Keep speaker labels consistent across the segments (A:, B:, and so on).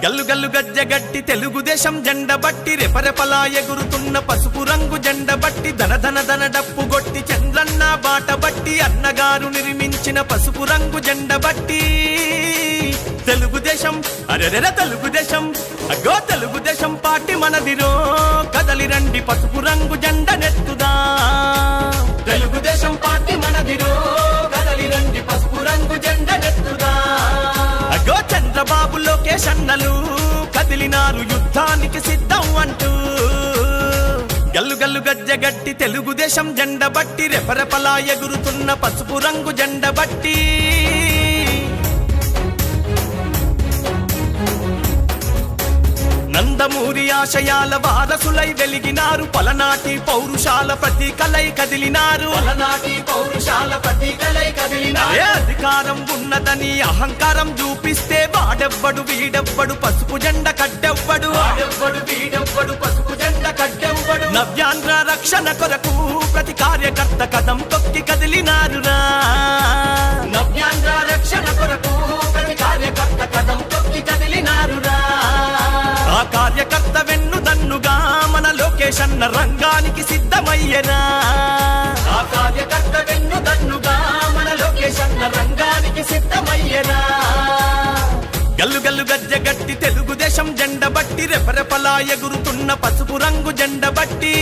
A: గల్లు గల్లు గజ్జగట్టి తెలుగుదేశం జెండ బట్టి రెపరెపలా ఎగురుతున్న పసుపు రంగు జెండ బట్టి ధన ధన ధన డప్పు గొట్టి చంద్రన్న బాట బట్టి అన్నగారు నిర్మించిన పసుపు రంగు జెండ బట్టి తెలుగుదేశం అరెరెర తెలుగుదేశం అగో తెలుగుదేశం పార్టీ మనదిరో కదలి రండి పసుపు రంగు జెండ నెత్తుదా తెలుగుదేశం పార్టీ మనదిరో కదలి రండి పసుపు రంగు జెండ నెత్తుదా అగో చంద్రబాబు లోకేష్ అన్నలు కదిలినారు యుద్ధానికి సిద్ధం అంటూ గల్లు గల్లు గజ్జగట్టి తెలుగుదేశం జెండ బట్టి రెపరెపలా ఎగురుతున్న పసుపు రంగు జెండ బట్టి నందమూరి ఆశయాల వారసులై వెలిగినారు పలనాటి పౌరుషాల ప్రతీకలై కదిలినారు అధికారం ఉన్నదని అహంకారం చూపిస్తే వాడెవ్వడు వీడెవ్వడు పసుపు జెండ కట్టెవ్వడు నవ్యాంధ్ర రక్షణ కొరకు ప్రతి కార్యకర్త కదం తొక్కి కదిలినారురా నవ్యాంధ్ర రక్షణ కొరకు ప్రతి కార్యకర్త కదం తొక్కి కదిలినారురా ఆ కార్యకర్త వెన్నుదన్నుగా మన లోకేష్ అన్న రంగానికి సిద్ధమయ్యనా ఆ కార్యకర్త వెన్నుదన్నుగా మన లోకేష్ అన్న రంగానికి సిద్ధమయ్యనా గల్లు గల్లు గజ్జగట్టి తెలుగుదేశం జెండ బట్టి రెపరెపలా ఎగురుతున్న పసుపు రంగు జెండ బట్టి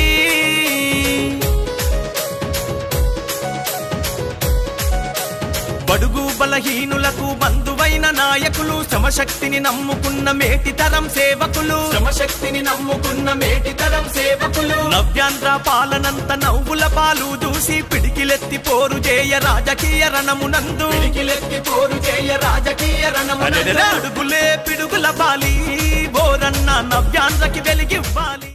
A: బడుగు బలహీనులకు బంధువైన నాయకులు శ్రమశక్తిని నమ్ముకున్న మేటితరం సేవకులు నవ్యాంధ్ర పాలనంత నవ్వుల పాలు చూసి పిడికిలెత్తి పోరు చేయ రాజకీయ రణమునందు అడుగులే పిడుగుల బాలి బోరన్న నవ్యాంధ్రకి వెలిగివ్వాలి.